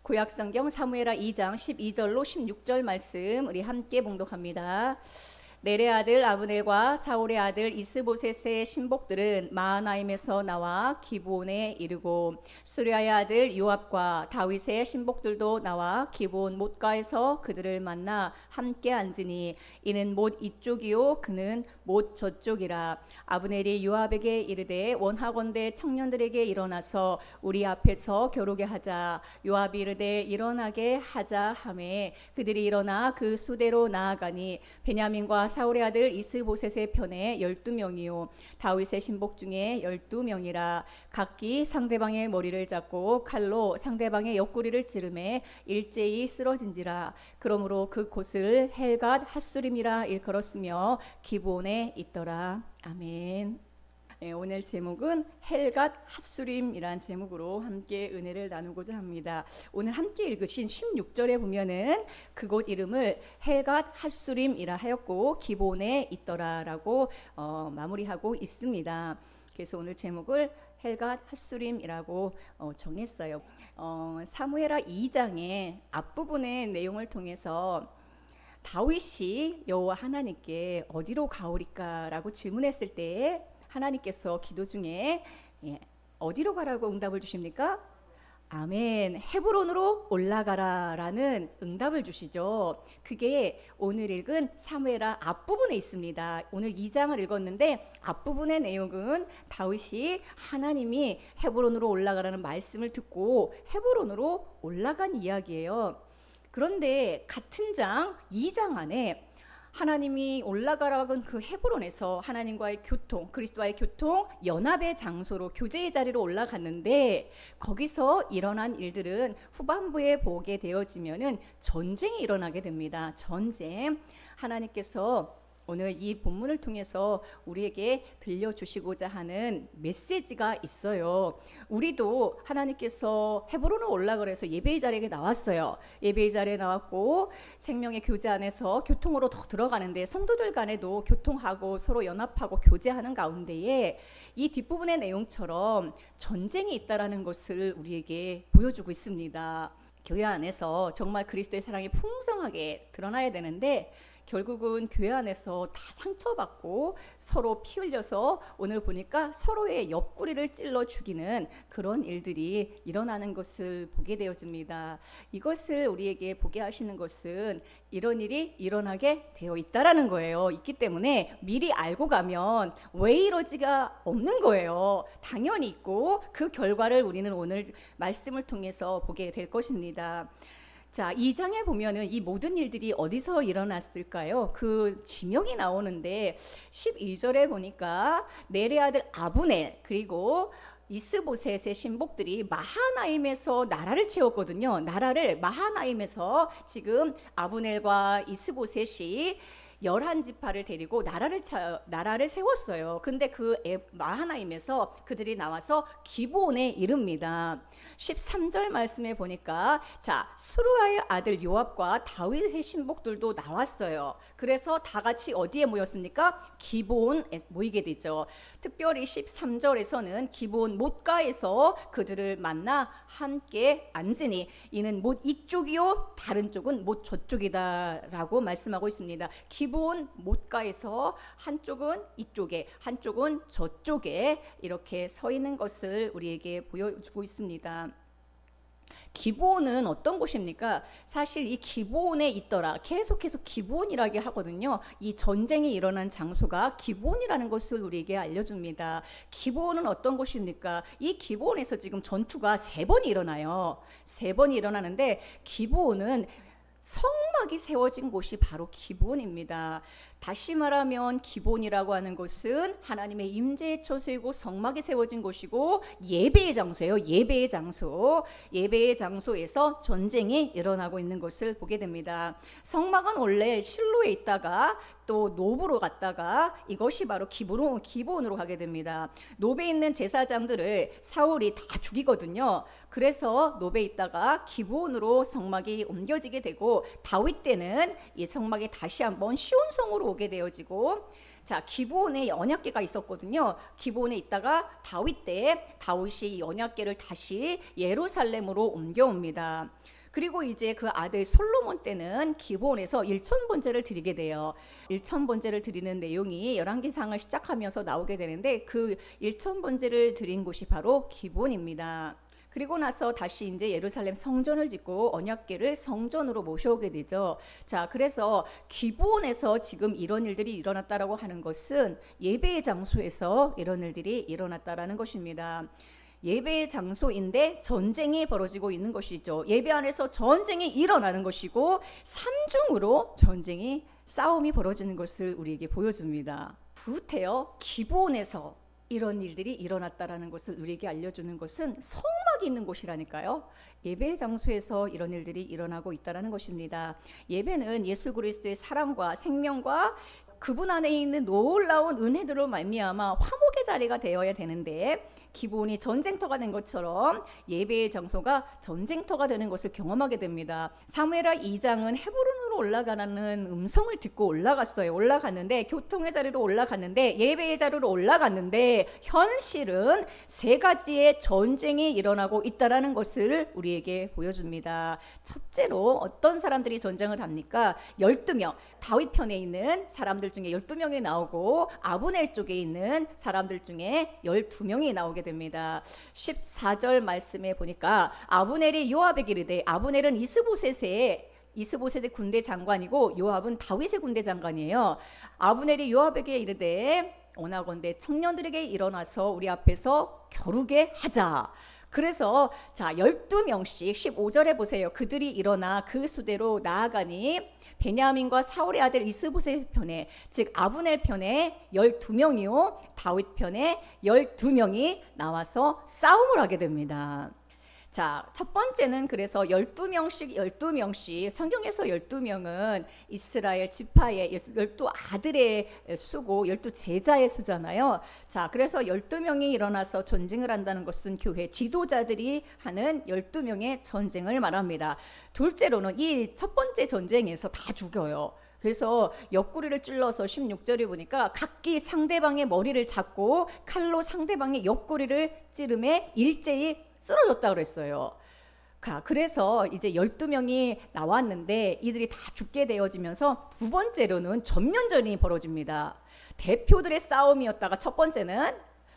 구약성경 사무엘하 2장 12절로 16절 말씀 우리 함께 봉독합니다. 넬의 아들 아브넬과 사울의 아들 이스보셋의 신복들은 마하나임에서 나와 기브온에 이르고 수리아의 아들 요압과 다윗의 신복들도 나와 기브온 못가에서 그들을 만나 함께 앉으니 이는 못 이쪽이요 그는 못 저쪽이라. 아브넬이 요압에게 이르되 원하건대 청년들에게 일어나서 우리 앞에서 겨루게 하자. 요압이 이르되 일어나게 하자 하매 그들이 일어나 그 수대로 나아가니 베냐민과 사울의 아들 이스보셋의 편에 12명이요 다윗의 신복 중에 12명이라. 각기 상대방의 머리를 잡고 칼로 상대방의 옆구리를 찌르매 일제히 쓰러진지라. 그러므로 그 곳을 헬갓 핫수림이라 일컬었으며 기브온에 있더라. 아멘. 오늘 제목은 헬갓 핫수림이란 제목으로 함께 은혜를 나누고자 합니다. 오늘 함께 읽으신 16절에 보면은 그곳 이름을 헬갓 핫수림이라 하였고 기브온에 있더라라고 마무리하고 있습니다. 그래서 오늘 제목을 헬갓 핫수림이라고 정했어요. 사무엘하 2장의 앞부분의 내용을 통해서 다윗이 여호와 하나님께 어디로 가오리까라고 질문했을 때 하나님께서 기도 중에 어디로 가라고 응답을 주십니까? 아멘. 헤브론으로 올라가라라는 응답을 주시죠. 그게 오늘 읽은 사무엘하 앞부분에 있습니다. 오늘 2장을 읽었는데 앞부분의 내용은 다윗이 하나님이 헤브론으로 올라가라는 말씀을 듣고 헤브론으로 올라간 이야기예요. 그런데 같은 장 2장 안에 하나님이 올라가라고 한 그 헤브론에서 하나님과의 교통, 그리스도와의 교통, 연합의 장소로 교제의 자리로 올라갔는데 거기서 일어난 일들은 후반부에 보게 되어지면은 전쟁이 일어나게 됩니다. 전쟁. 하나님께서 오늘 이 본문을 통해서 우리에게 들려주시고자 하는 메시지가 있어요. 우리도 하나님께서 헤브론으로 올라가라 해서 예배의 자리에 나왔어요. 예배의 자리에 나왔고 생명의 교제 안에서 교통으로 더 들어가는데 성도들 간에도 교통하고 서로 연합하고 교제하는 가운데에 이 뒷부분의 내용처럼 전쟁이 있다라는 것을 우리에게 보여주고 있습니다. 교회 안에서 정말 그리스도의 사랑이 풍성하게 드러나야 되는데 결국은 교회 안에서 다 상처받고 서로 피 흘려서 오늘 보니까 서로의 옆구리를 찔러 죽이는 그런 일들이 일어나는 것을 보게 되어집니다. 이것을 우리에게 보게 하시는 것은 이런 일이 일어나게 되어 있다라는 거예요. 있기 때문에 미리 알고 가면 왜 이러지가 없는 거예요. 당연히 있고 그 결과를 우리는 오늘 말씀을 통해서 보게 될 것입니다. 자, 2장에 보면은 이 모든 일들이 어디서 일어났을까요? 그 지명이 나오는데 12절에 보니까 넬의 아들 아브넬 그리고 이스보셋의 신복들이 마하나임에서 나라를 채웠거든요. 나라를 마하나임에서 지금 아브넬과 이스보셋이 11지파를 데리고 나라를 세웠어요. 근데 그 마하나임에서 그들이 나와서 기브온에 이릅니다. 13절 말씀에 보니까 자 수루아의 아들 요압과 다윗의 신복들도 나왔어요. 그래서 다 같이 어디에 모였습니까? 기브온에 모이게 되죠. 특별히 13절에서는 기브온 못가에서 그들을 만나 함께 앉으니 이는 못 이쪽이요 다른 쪽은 못 저쪽이다라고 말씀하고 있습니다. 기브온 못가에서 한쪽은 이쪽에 한쪽은 저쪽에 이렇게 서 있는 것을 우리에게 보여주고 있습니다. 기브온은 어떤 곳입니까? 사실 이 기브온에 있더라 계속해서 기브온이라고 하거든요. 이 전쟁이 일어난 장소가 기브온이라는 것을 우리에게 알려줍니다. 기브온은 어떤 곳입니까? 이 기브온에서 지금 전투가 3번이 일어나요. 3번이 일어나는데 기브온은 성막이 세워진 곳이 바로 기브온입니다. 다시 말하면 기브온이라고 하는 곳은 하나님의 임재의 처소이고 성막이 세워진 곳이고 예배의 장소예요. 예배의 장소. 예배의 장소에서 전쟁이 일어나고 있는 것을 보게 됩니다. 성막은 원래 실로에 있다가 또 노브로 갔다가 이것이 바로 기브온으로 가게 됩니다. 노브에 있는 제사장들을 사울이 다 죽이거든요. 그래서 노브에 있다가 기브온으로 성막이 옮겨지게 되고 다윗 때는 이 성막이 다시 한번 시온성으로 오게 되어지고 자 기브온에 언약궤가 있었거든요. 기브온에 있다가 다윗 때에 다윗이 이 언약궤를 다시 예루살렘으로 옮겨옵니다. 그리고 이제 그 아들 솔로몬 때는 기브온에서 1,000번제를 드리게 돼요. 1,000번제를 드리는 내용이 열왕기상을 시작하면서 나오게 되는데 그 1,000번제를 드린 곳이 바로 기브온입니다. 그리고 나서 다시 이제 예루살렘 성전을 짓고 언약궤를 성전으로 모셔오게 되죠. 자, 그래서 기브온에서 지금 이런 일들이 일어났다라고 하는 것은 예배의 장소에서 이런 일들이 일어났다라는 것입니다. 예배의 장소인데 전쟁이 벌어지고 있는 것이죠. 예배 안에서 전쟁이 일어나는 것이고 삼중으로 싸움이 벌어지는 것을 우리에게 보여줍니다. 부태여 기브온에서 이런 일들이 일어났다라는 것을 우리에게 알려주는 것은 성막이 있는 곳이라니까요. 예배 장소에서 이런 일들이 일어나고 있다라는 것입니다. 예배는 예수 그리스도의 사랑과 생명과 그분 안에 있는 놀라운 은혜들로 말미암아 화목의 자리가 되어야 되는데 기브온이 전쟁터가 된 것처럼 예배의 장소가 전쟁터가 되는 것을 경험하게 됩니다. 사무엘하 2장은 헤브론으로 올라가는 음성을 듣고 올라갔는데 교통의 자리로 올라갔는데 예배의 자리로 올라갔는데 현실은 세 가지의 전쟁이 일어나고 있다라는 것을 우리에게 보여줍니다. 첫째로 어떤 사람들이 전쟁을 합니까? 12명, 다윗 편에 있는 사람들 중에 12명이 나오고 아브넬 쪽에 있는 사람들 중에 12명이 나오게 됩니다. 14절 말씀에 보니까 아브넬이 요압에게 이르되, 아브넬은 이스보셋의 군대 장관이고 요압은 다윗의 군대 장관이에요. 아브넬이 요압에게 이르되 원하건대 청년들에게 일어나서 우리 앞에서 겨루게 하자. 그래서 자 12명씩 15절에 보세요. 그들이 일어나 그 수대로 나아가니 베냐민과 사울의 아들 이스보셋 편에, 즉 아브넬 편에 12명이요 다윗 편에 12명이 나와서 싸움을 하게 됩니다. 자, 첫 번째는 그래서 12명씩 성경에서 12명은 이스라엘 지파의 12아들의 수고 12제자의 수잖아요. 자, 그래서 12명이 일어나서 전쟁을 한다는 것은 교회 지도자들이 하는 12명의 전쟁을 말합니다. 둘째로는 이 첫 번째 전쟁에서 다 죽여요. 그래서 옆구리를 찔러서 16절에 보니까 각기 상대방의 머리를 잡고 칼로 상대방의 옆구리를 찌르매 일제히 쓰러졌다 그랬어요. 그래서 이제 12명이 나왔는데 이들이 다 죽게 되어지면서 두 번째로는 전면전이 벌어집니다. 대표들의 싸움이었다가 첫 번째는,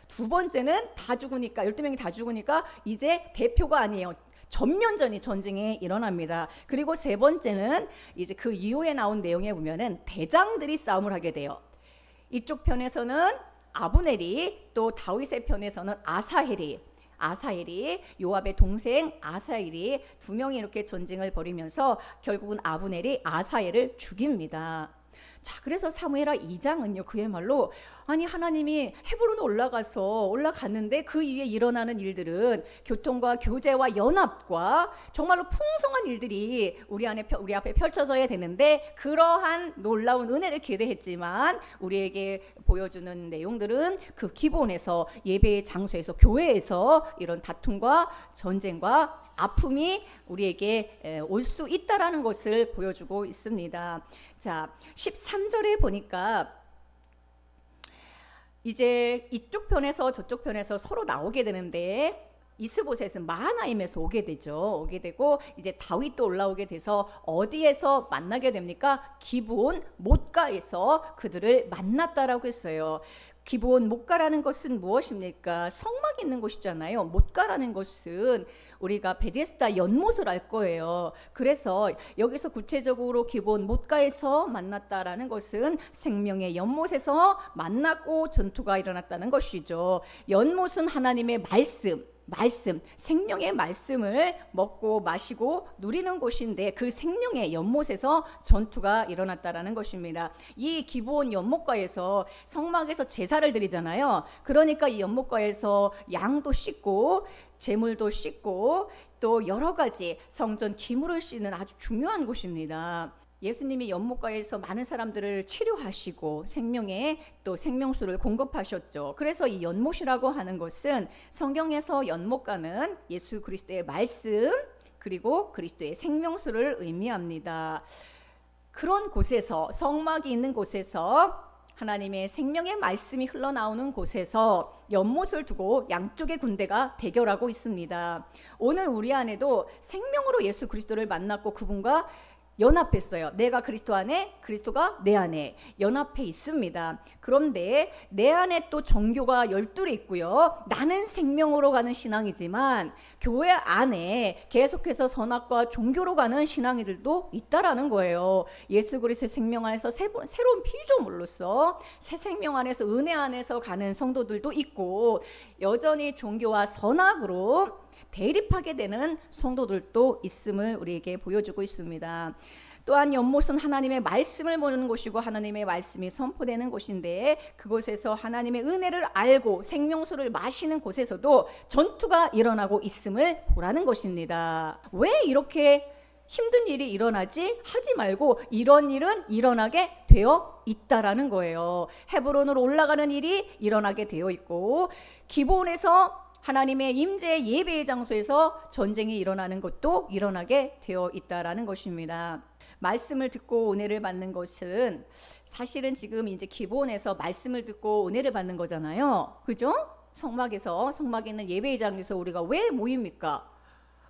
두 번째는 다 죽으니까 12명이 다 죽으니까 이제 대표가 아니에요. 전쟁이 일어납니다. 그리고 세 번째는 이제 그 이후에 나온 내용에 보면은 대장들이 싸움을 하게 돼요. 이쪽 편에서는 아브넬이, 또 다윗의 편에서는 아사헬이 요압의 동생 아사헬이 두 명이 이렇게 전쟁을 벌이면서 결국은 아브넬이 아사헬을 죽입니다. 자, 그래서 사무엘하 2장은요 그야말로 아니 하나님이 헤브론에 올라갔는데 그 이후에 일어나는 일들은 교통과 교제와 연합과 정말로 풍성한 일들이 우리 앞에 펼쳐져야 되는데 그러한 놀라운 은혜를 기대했지만 우리에게 보여주는 내용들은 그 기본에서 예배의 장소에서 교회에서 이런 다툼과 전쟁과 아픔이 우리에게 올 수 있다라는 것을 보여주고 있습니다. 자, 13절에 보니까 이제 이쪽 편에서 저쪽 편에서 서로 나오게 되는데 이스보셋은 마하나임에서 오게 되고 이제 다윗도 올라오게 돼서 어디에서 만나게 됩니까? 기브온 못가에서 그들을 만났다라고 했어요. 기브온 못가라는 것은 무엇입니까? 성막이 있는 곳이잖아요. 못가라는 것은 우리가 베데스다 연못을 알 거예요. 그래서 여기서 구체적으로 기브온 못가에서 만났다라는 것은 생명의 연못에서 만났고 전투가 일어났다는 것이죠. 연못은 하나님의 말씀, 생명의 말씀을 먹고 마시고 누리는 곳인데 그 생명의 연못에서 전투가 일어났다라는 것입니다. 이 기브온 연못가에서 성막에서 제사를 드리잖아요. 그러니까 이 연못가에서 양도 씻고 제물도 씻고 또 여러 가지 성전 기물을 씻는 아주 중요한 곳입니다. 예수님이 연못가에서 많은 사람들을 치료하시고 생명의 또 생명수를 공급하셨죠. 그래서 이 연못이라고 하는 것은 성경에서 연못가는 예수 그리스도의 말씀 그리고 그리스도의 생명수를 의미합니다. 그런 곳에서 성막이 있는 곳에서 하나님의 생명의 말씀이 흘러나오는 곳에서 연못을 두고 양쪽의 군대가 대결하고 있습니다. 오늘 우리 안에도 생명으로 예수 그리스도를 만났고 그분과 연합했어요. 내가 그리스도 안에, 그리스도가 내 안에 연합해 있습니다. 그런데 내 안에 또 종교가 12개 있고요. 나는 생명으로 가는 신앙이지만 교회 안에 계속해서 선악과 종교로 가는 신앙이들도 있다라는 거예요. 예수 그리스도의 생명 안에서 새로운 피조물로서 새 생명 안에서 은혜 안에서 가는 성도들도 있고, 여전히 종교와 선악으로 대립하게 되는 성도들도 있음을 우리에게 보여주고 있습니다. 또한 연못은 하나님의 말씀을 모르는 곳이고 하나님의 말씀이 선포되는 곳인데, 그곳에서 하나님의 은혜를 알고 생명수를 마시는 곳에서도 전투가 일어나고 있음을 보라는 것입니다. 왜 이렇게 힘든 일이 일어나지? 하지 말고 이런 일은 일어나게 되어 있다라는 거예요. 헤브론으로 올라가는 일이 일어나게 되어 있고, 기브온에서 하나님의 임재 예배의 장소에서 전쟁이 일어나는 것도 일어나게 되어 있다라는 것입니다. 말씀을 듣고 은혜를 받는 것은 사실은 지금 이제 기본에서 말씀을 듣고 은혜를 받는 거잖아요. 그죠? 성막에 있는 예배의 장소에서 우리가 왜 모입니까?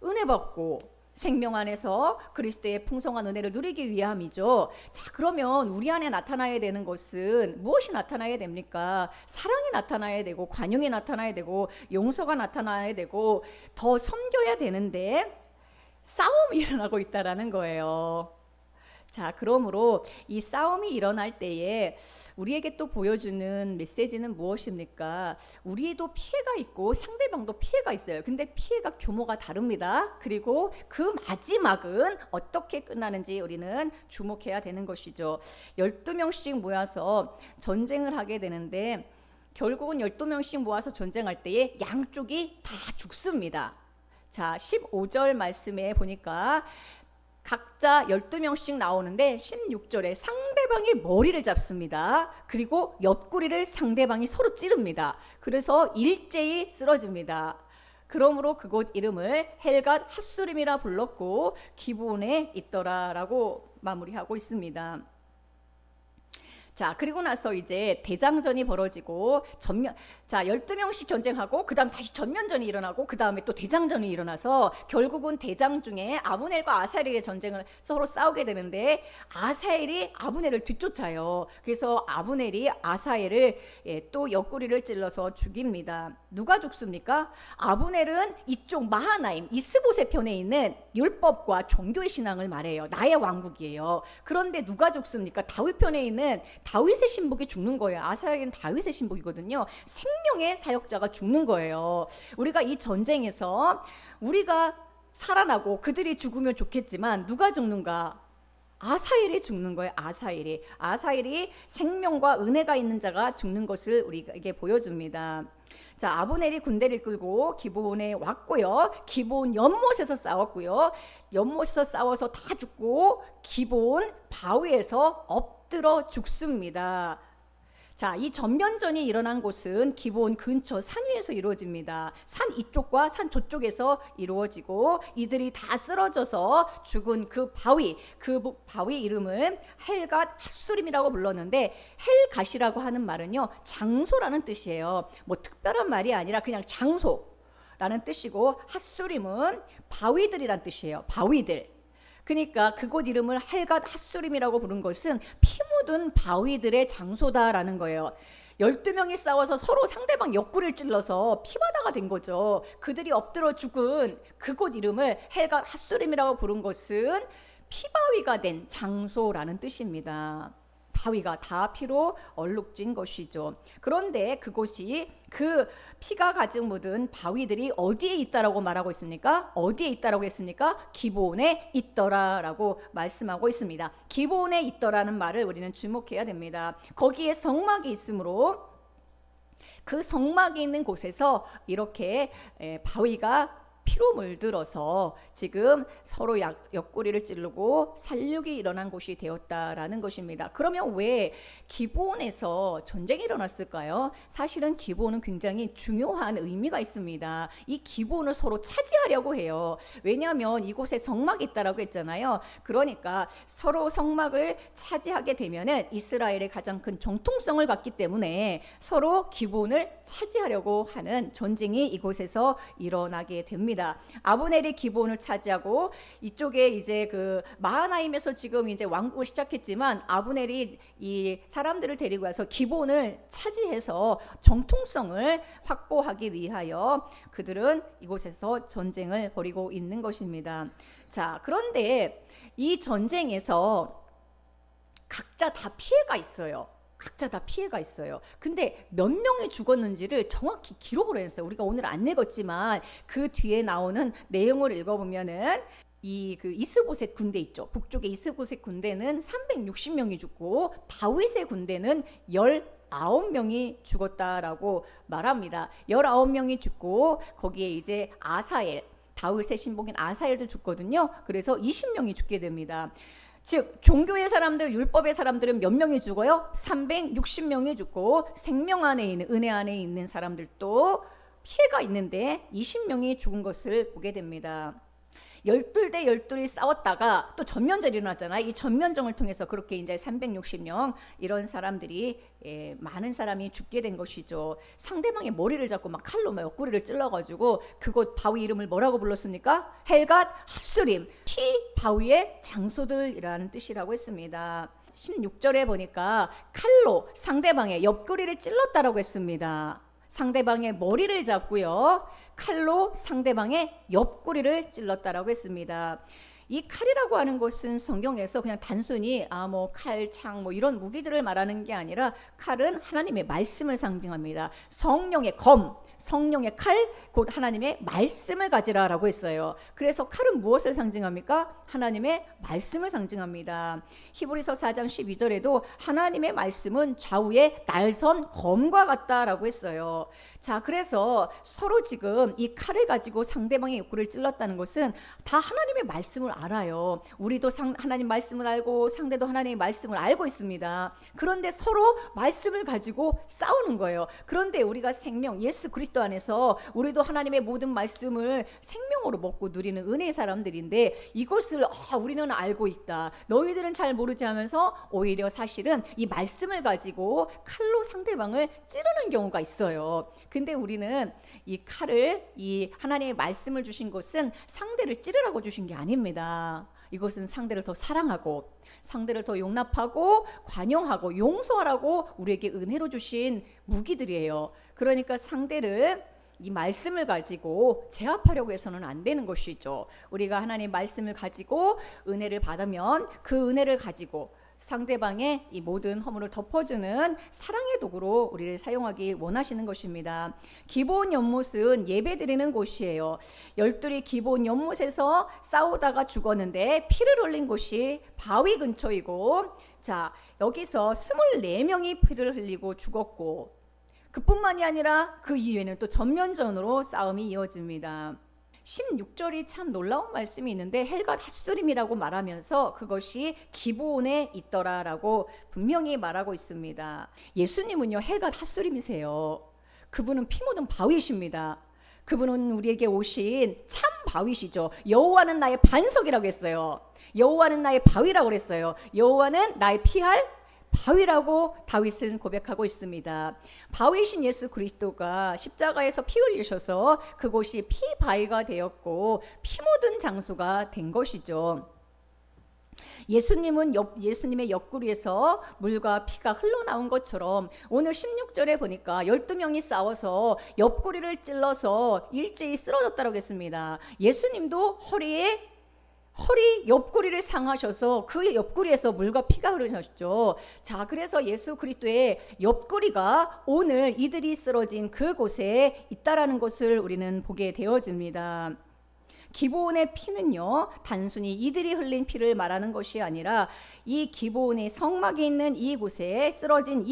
은혜 받고 생명 안에서 그리스도의 풍성한 은혜를 누리기 위함이죠. 자, 그러면 우리 안에 나타나야 되는 것은 무엇이 나타나야 됩니까? 사랑이 나타나야 되고, 관용이 나타나야 되고, 용서가 나타나야 되고, 더 섬겨야 되는데 싸움이 일어나고 있다라는 거예요. 자, 그러므로 이 싸움이 일어날 때에 우리에게 또 보여주는 메시지는 무엇입니까? 우리도 피해가 있고 상대방도 피해가 있어요. 근데 피해가 규모가 다릅니다. 그리고 그 마지막은 어떻게 끝나는지 우리는 주목해야 되는 것이죠. 12명씩 모여서 전쟁을 하게 되는데, 결국은 12명씩 모아서 전쟁할 때에 양쪽이 다 죽습니다. 자, 15절 말씀에 보니까 각자 12명씩 나오는데 16절에 상대방의 머리를 잡습니다. 그리고 옆구리를 상대방이 서로 찌릅니다. 그래서 일제히 쓰러집니다. 그러므로 그곳 이름을 헬갓 핫수림이라 불렀고 기브온에 있더라라고 마무리하고 있습니다. 자, 그리고 나서 이제 대장전이 벌어지고 12명씩 전쟁하고 그 다음 다시 전면전이 일어나고 그 다음에 또 대장전이 일어나서 결국은 대장 중에 아브넬과 아사엘의 전쟁을 서로 싸우게 되는데, 아사엘이 아브넬을 뒤쫓아요. 그래서 아브넬이 아사엘을 또 옆구리를 찔러서 죽입니다. 누가 죽습니까? 아브넬은 이쪽 마하나임 이스보셋 편에 있는 율법과 종교의 신앙을 말해요. 나의 왕국이에요. 그런데 누가 죽습니까? 다윗 편에 있는 다윗의 신복이 죽는 거예요. 아사엘은 다윗의 신복이거든요. 생명의 사역자가 죽는 거예요. 우리가 이 전쟁에서 우리가 살아나고 그들이 죽으면 좋겠지만 누가 죽는가? 아사엘이 죽는 거예요. 아사엘이 생명과 은혜가 있는 자가 죽는 것을 우리에게 보여줍니다. 자, 아브넬이 군대를 끌고 기브온에 왔고요. 기브온 연못에서 싸웠고요. 연못에서 싸워서 다 죽고 기브온 바위에서 엎드러 죽습니다. 자, 이 전면전이 일어난 곳은 기브온 근처 산 위에서 이루어집니다. 산 이쪽과 산 저쪽에서 이루어지고, 이들이 다 쓰러져서 죽은 그 바위 이름은 헬갓 핫수림이라고 불렀는데, 헬갓이라고 하는 말은요 장소라는 뜻이에요. 뭐 특별한 말이 아니라 그냥 장소라는 뜻이고, 핫수림은 바위들이란 뜻이에요. 바위들. 그러니까 그곳 이름을 헬갓 핫수림이라고 부른 것은 피 묻은 바위들의 장소다라는 거예요. 12명이 싸워서 서로 상대방 옆구리를 찔러서 피바다가 된 거죠. 그들이 엎드려 죽은 그곳 이름을 헬갓 핫수림이라고 부른 것은 피바위가 된 장소라는 뜻입니다. 바위가 다 피로 얼룩진 것이죠. 그런데 그곳이 그 피가 가득 묻은 바위들이 어디에 있다라고 말하고 있습니까? 어디에 있다라고 했습니까? 기브온에 있더라라고 말씀하고 있습니다. 기브온에 있더라는 말을 우리는 주목해야 됩니다. 거기에 성막이 있으므로 그 성막이 있는 곳에서 이렇게 바위가 피로 물들어서 지금 서로 옆구리를 찌르고 살육이 일어난 곳이 되었다라는 것입니다. 그러면 왜 기브온에서 전쟁이 일어났을까요? 사실은 기브온은 굉장히 중요한 의미가 있습니다. 이 기브온을 서로 차지하려고 해요. 왜냐하면 이곳에 성막이 있다라고 했잖아요. 그러니까 서로 성막을 차지하게 되면은 이스라엘의 가장 큰 정통성을 갖기 때문에 서로 기브온을 차지하려고 하는 전쟁이 이곳에서 일어나게 됩니다. 아브넬이 기브온을 차지하고 이쪽에 이제 그 마하나임에서 지금 이제 왕국을 시작했지만 아브넬이 이 사람들을 데리고 와서 기브온을 차지해서 정통성을 확보하기 위하여 그들은 이곳에서 전쟁을 벌이고 있는 것입니다. 자, 그런데 이 전쟁에서 각자 다 피해가 있어요. 각자 다 피해가 있어요. 근데 몇 명이 죽었는지를 정확히 기록을 해놨어요. 우리가 오늘 안 읽었지만 그 뒤에 나오는 내용을 읽어보면은 이 그 이스보셋 군대 있죠. 북쪽의 이스보셋 군대는 360명이 죽고 다윗의 군대는 19명이 죽었다라고 말합니다. 19명이 죽고 거기에 이제 아사엘, 다윗의 신복인 아사엘도 죽거든요. 그래서 20명이 죽게 됩니다. 즉 종교의 사람들, 율법의 사람들은 몇 명이 죽어요? 360명이 죽고 생명 안에 있는, 은혜 안에 있는 사람들도 피해가 있는데 20명이 죽은 것을 보게 됩니다. 12대 12이 싸웠다가 또 전면전이 일어났잖아요. 이 전면전을 통해서 그렇게 이제 360명 이런 사람들이 많은 사람이 죽게 된 것이죠. 상대방의 머리를 잡고 막 칼로 막 옆구리를 찔러가지고 그곳 바위 이름을 뭐라고 불렀습니까? 헬갓 핫수림, 피 바위의 장소들이라는 뜻이라고 했습니다. 16절에 보니까 칼로 상대방의 옆구리를 찔렀다라고 했습니다. 상대방의 머리를 잡고요. 칼로 상대방의 옆구리를 찔렀다라고 했습니다. 이 칼이라고 하는 것은 성경에서 그냥 단순히 뭐 칼, 창 뭐 이런 무기들을 말하는 게 아니라 칼은 하나님의 말씀을 상징합니다. 성령의 검, 성령의 칼, 곧 하나님의 말씀을 가지라라고 했어요. 그래서 칼은 무엇을 상징합니까? 하나님의 말씀을 상징합니다. 히브리서 4장 12절에도 하나님의 말씀은 좌우의 날선 검과 같다라고 했어요. 자, 그래서 서로 지금 이 칼을 가지고 상대방의 옆구리를 찔렀다는 것은 다 하나님의 말씀을 알아요. 우리도 하나님 말씀을 알고 상대도 하나님의 말씀을 알고 있습니다. 그런데 서로 말씀을 가지고 싸우는 거예요. 그런데 우리가 생명, 예수 그리스도 안에서 우리도 하나님의 모든 말씀을 생명으로 먹고 누리는 은혜의 사람들인데 이것을 우리는 알고 있다, 너희들은 잘 모르지 하면서 오히려 사실은 이 말씀을 가지고 칼로 상대방을 찌르는 경우가 있어요. 근데 우리는 이 칼을, 이 하나님의 말씀을 주신 것은 상대를 찌르라고 주신 게 아닙니다. 이것은 상대를 더 사랑하고 상대를 더 용납하고 관용하고 용서하라고 우리에게 은혜로 주신 무기들이에요. 그러니까 상대를 이 말씀을 가지고 제압하려고 해서는 안 되는 것이죠. 우리가 하나님의 말씀을 가지고 은혜를 받으면 그 은혜를 가지고 상대방의 이 모든 허물을 덮어주는 사랑의 도구로 우리를 사용하기 원하시는 것입니다. 기브온 연못은 예배드리는 곳이에요. 12이 기브온 연못에서 싸우다가 죽었는데 피를 흘린 곳이 바위 근처이고, 자, 여기서 24명이 피를 흘리고 죽었고, 그뿐만이 아니라 그 이후에는 또 전면전으로 싸움이 이어집니다. 16절이 참 놀라운 말씀이 있는데 헬갓 핫수림이라고 말하면서 그것이 기브온에 있더라라고 분명히 말하고 있습니다. 예수님은요 헬갓 핫수림이세요. 그분은 피 묻은 바위십니다. 그분은 우리에게 오신 참 바위시죠. 여호와는 나의 반석이라고 했어요. 여호와는 나의 바위라고 그랬어요. 여호와는 나의 피할 바위라고 다윗은 고백하고 있습니다. 바위신 예수 그리스도가 십자가에서 피 흘리셔서 그곳이 피 바위가 되었고 피 묻은 장소가 된 것이죠. 예수님은 예수님의 옆구리에서 물과 피가 흘러나온 것처럼 오늘 16절에 보니까 12명이 싸워서 옆구리를 찔러서 일제히 쓰러졌다고 했습니다. 예수님도 허리 옆구리를 상하셔서 그 옆구리에서 물과 피가 흐르셨죠. 자, 그래서 예수 그리스도의 옆구리가 오늘 이들이 쓰러진 그곳에 있다라는 것을 우리는 보게 되어집니다. 기브온의 피는요, 단순히 이들이 흘린 피를 말하는 것이 아니라 이 기브온의 성막이 있는 이곳에 쓰러진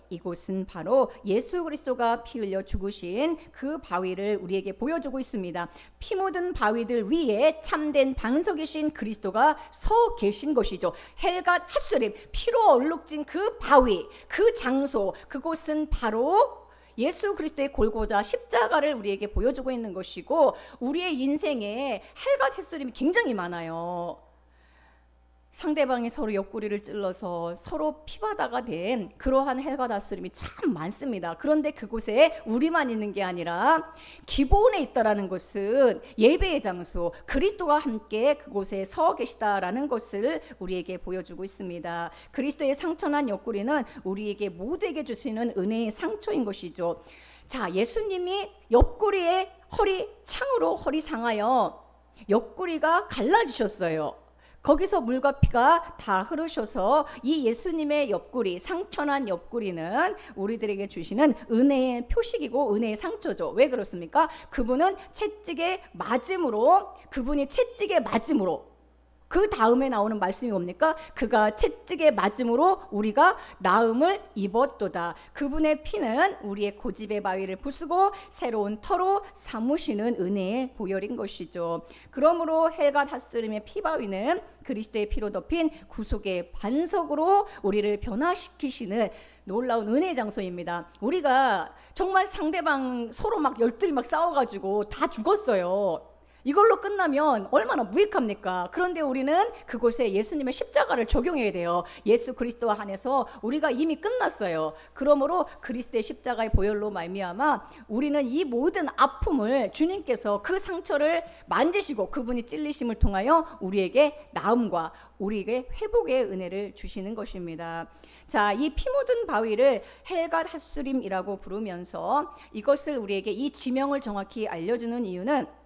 이곳은 바로 예수 그리스도가 피 흘려 죽으신 그 바위를 우리에게 보여주고 있습니다. 피 묻은 바위들 위에 참된 반석이신 그리스도가 서 계신 것이죠. 헬갓 핫수림, 피로 얼룩진 그 바위, 그 장소, 그곳은 바로 예수 그리스도의 골고다 십자가를 우리에게 보여주고 있는 것이고, 우리의 인생에 헬갓 햇수림이 굉장히 많아요. 상대방이 서로 옆구리를 찔러서 서로 피바다가 된 그러한 헬갓 햇수림이 참 많습니다. 그런데 그곳에 우리만 있는 게 아니라 기본에 있다라는 것은 예배의 장소, 그리스도와 함께 그곳에 서 계시다라는 것을 우리에게 보여주고 있습니다. 그리스도의 상처난 옆구리는 우리에게 모두에게 주시는 은혜의 상처인 것이죠. 자, 예수님이 옆구리에 창으로 허리 상하여 옆구리가 갈라지셨어요. 거기서 물과 피가 다 흐르셔서 이 예수님의 옆구리, 상처난 옆구리는 우리들에게 주시는 은혜의 표식이고 은혜의 상처죠. 왜 그렇습니까? 그분이 채찍에 맞음으로 그 다음에 나오는 말씀이 뭡니까? 그가 채찍에 맞음으로 우리가 나음을 입었도다. 그분의 피는 우리의 고집의 바위를 부수고 새로운 터로 삼으시는 은혜의 보혈인 것이죠. 그러므로 헬갓 핫스림의 피바위는 그리스도의 피로 덮인 구속의 반석으로 우리를 변화시키시는 놀라운 은혜의 장소입니다. 우리가 정말 상대방 서로 막 열둘이 막 싸워가지고 다 죽었어요. 이걸로 끝나면 얼마나 무익합니까? 그런데 우리는 그곳에 예수님의 십자가를 적용해야 돼요. 예수 그리스도 안에서 우리가 이미 끝났어요. 그러므로 그리스도의 십자가의 보혈로 말미암아 우리는 이 모든 아픔을 주님께서 그 상처를 만지시고 그분이 찔리심을 통하여 우리에게 나음과 우리에게 회복의 은혜를 주시는 것입니다. 자, 이 피 묻은 바위를 헬갓 핫수림이라고 부르면서 이것을 우리에게 이 지명을 정확히 알려주는 이유는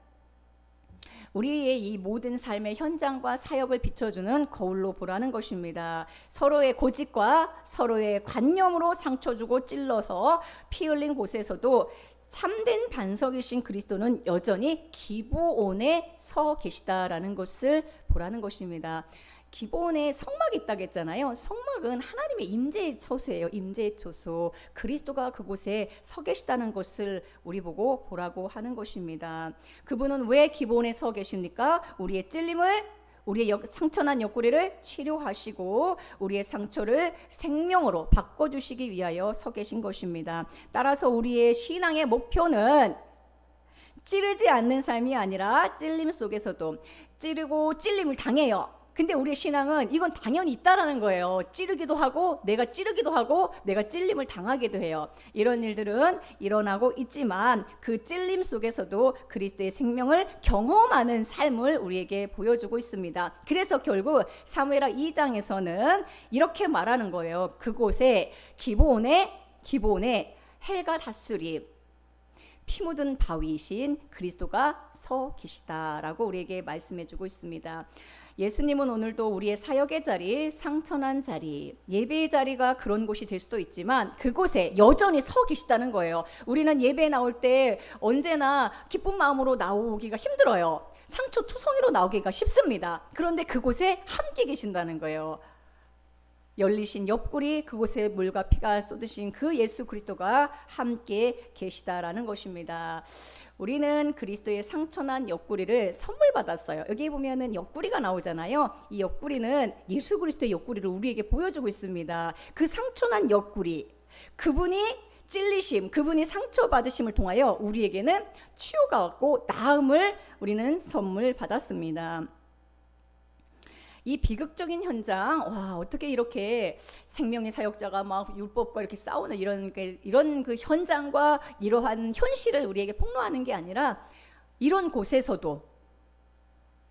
우리의 이 모든 삶의 현장과 사역을 비춰주는 거울로 보라는 것입니다. 서로의 고집과 서로의 관념으로 상처 주고 찔러서 피 흘린 곳에서도 참된 반석이신 그리스도는 여전히 기브온에 서 계시다라는 것을 보라는 것입니다. 기본에 성막이 있다고 했잖아요. 성막은 하나님의 임재의 처소예요. 임재의 처소. 그리스도가 그곳에 서 계시다는 것을 우리 보고 보라고 하는 것입니다. 그분은 왜 기본에 서 계십니까? 우리의 찔림을, 우리의 상처난 옆구리를 치료하시고 우리의 상처를 생명으로 바꿔주시기 위하여 서 계신 것입니다. 따라서 우리의 신앙의 목표는 찌르지 않는 삶이 아니라 찔림 속에서도 찌르고 찔림을 당해요. 근데 우리의 신앙은 이건 당연히 있다라는 거예요. 찌르기도 하고 내가 찔림을 당하기도 해요. 이런 일들은 일어나고 있지만 그 찔림 속에서도 그리스도의 생명을 경험하는 삶을 우리에게 보여주고 있습니다. 그래서 결국 사무엘하 2장에서는 이렇게 말하는 거예요. 그곳에 기브온에 헬갓 핫수림, 피 묻은 바위이신 그리스도가 서 계시다라고 우리에게 말씀해주고 있습니다. 예수님은 오늘도 우리의 사역의 자리, 상처난 자리, 예배의 자리가 그런 곳이 될 수도 있지만 그곳에 여전히 서 계시다는 거예요. 우리는 예배에 나올 때 언제나 기쁜 마음으로 나오기가 힘들어요. 상처투성이로 나오기가 쉽습니다. 그런데 그곳에 함께 계신다는 거예요. 열리신 옆구리, 그곳에 물과 피가 쏟으신 그 예수 그리스도가 함께 계시다라는 것입니다. 우리는 그리스도의 상처난 옆구리를 선물 받았어요. 여기 보면은 옆구리가 나오잖아요. 이 옆구리는 예수 그리스도의 옆구리를 우리에게 보여주고 있습니다. 그 상처난 옆구리, 그분이 찔리심, 그분이 상처받으심을 통하여 우리에게는 치유가 왔고 나음을 우리는 선물 받았습니다. 이 비극적인 현장, 어떻게 이렇게 생명의 사역자가 막 율법과 이렇게 싸우는 이런 그 현장과 이러한 현실을 우리에게 폭로하는 게 아니라 이런 곳에서도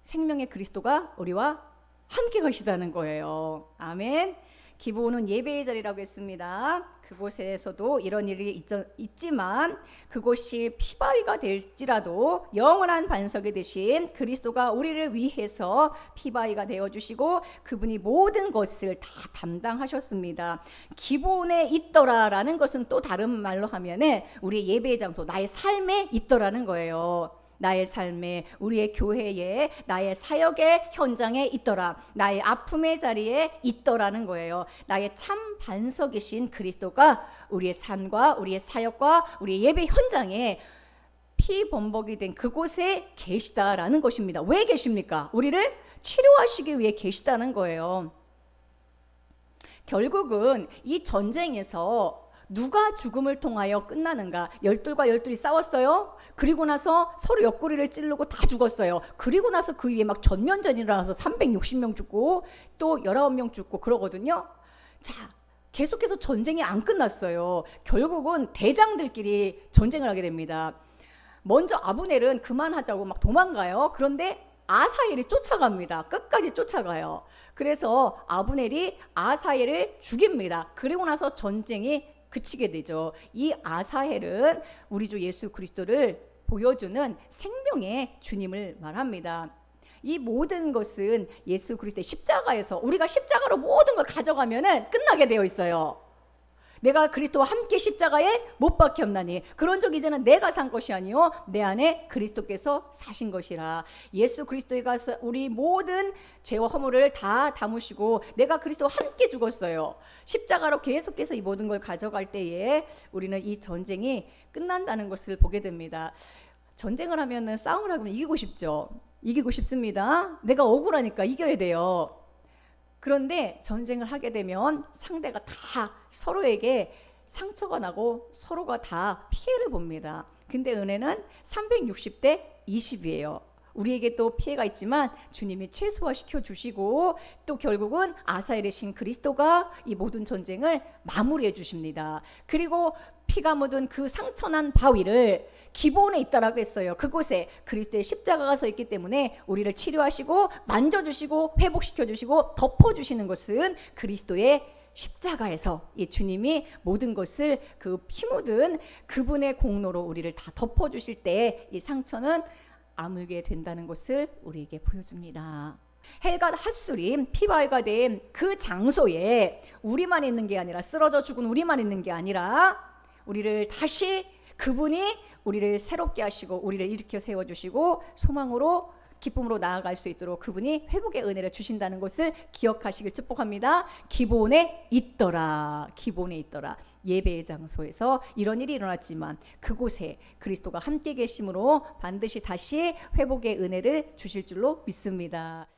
생명의 그리스도가 우리와 함께 가시다는 거예요. 아멘. 기브온은 예배의 자리라고 했습니다. 그곳에서도 이런 일이 있지만 그곳이 피바위가 될지라도 영원한 반석이 되신 그리스도가 우리를 위해서 피바위가 되어주시고 그분이 모든 것을 다 담당하셨습니다. 기브온에 있더라라는 것은 또 다른 말로 하면은 우리의 예배의 장소, 나의 삶에 있더라는 거예요. 나의 삶에, 우리의 교회에, 나의 사역의 현장에 있더라. 나의 아픔의 자리에 있더라는 거예요. 나의 참 반석이신 그리스도가 우리의 삶과 우리의 사역과 우리의 예배 현장에 피범벅이 된 그곳에 계시다라는 것입니다. 왜 계십니까? 우리를 치료하시기 위해 계시다는 거예요. 결국은 이 전쟁에서 누가 죽음을 통하여 끝나는가? 열둘과 열둘이 싸웠어요. 그리고 나서 서로 옆구리를 찌르고 다 죽었어요. 그리고 나서 그 위에 막 전면전이 일어나서 360명 죽고 또 19명 죽고 그러거든요. 자, 계속해서 전쟁이 안 끝났어요. 결국은 대장들끼리 전쟁을 하게 됩니다. 먼저 아브넬은 그만하자고 막 도망가요. 그런데 아사엘이 쫓아갑니다. 끝까지 쫓아가요. 그래서 아브넬이 아사엘을 죽입니다. 그리고 나서 전쟁이 그치게 되죠. 이 아사엘은 우리 주 예수 그리스도를 보여주는 생명의 주님을 말합니다. 이 모든 것은 예수 그리스도의 십자가에서 우리가 십자가로 모든 걸 가져가면은 끝나게 되어 있어요. 내가 그리스도와 함께 십자가에 못 박혔나니 그런 적 이제는 내가 산 것이 아니요 내 안에 그리스도께서 사신 것이라. 예수 그리스도에 가서 우리 모든 죄와 허물을 다 담으시고 내가 그리스도와 함께 죽었어요. 십자가로 계속해서 이 모든 걸 가져갈 때에 우리는 이 전쟁이 끝난다는 것을 보게 됩니다. 전쟁을 하면은 싸움을 하면 이기고 싶죠. 이기고 싶습니다. 내가 억울하니까 이겨야 돼요. 그런데 전쟁을 하게 되면 상대가 다 서로에게 상처가 나고 서로가 다 피해를 봅니다. 근데 은혜는 360대 20이에요. 우리에게 또 피해가 있지만 주님이 최소화시켜 주시고 또 결국은 아사엘의 신 그리스도가 이 모든 전쟁을 마무리해 주십니다. 그리고 피가 묻은 그 상처난 바위를 기본에 있다라고 했어요. 그곳에 그리스도의 십자가가 서 있기 때문에 우리를 치료하시고 만져주시고 회복시켜주시고 덮어주시는 것은 그리스도의 십자가에서 이 주님이 모든 것을 그 피 묻은 그분의 공로로 우리를 다 덮어주실 때 이 상처는 아물게 된다는 것을 우리에게 보여줍니다. 헬과 핫수림 피바위가 된 그 장소에 우리만 있는 게 아니라 쓰러져 죽은 우리만 있는 게 아니라 우리를 다시 그분이 우리를 새롭게 하시고 우리를 일으켜 세워주시고 소망으로 기쁨으로 나아갈 수 있도록 그분이 회복의 은혜를 주신다는 것을 기억하시길 축복합니다. 기본에 있더라. 기본에 있더라. 예배의 장소에서 이런 일이 일어났지만 그곳에 그리스도가 함께 계심으로 반드시 다시 회복의 은혜를 주실 줄로 믿습니다.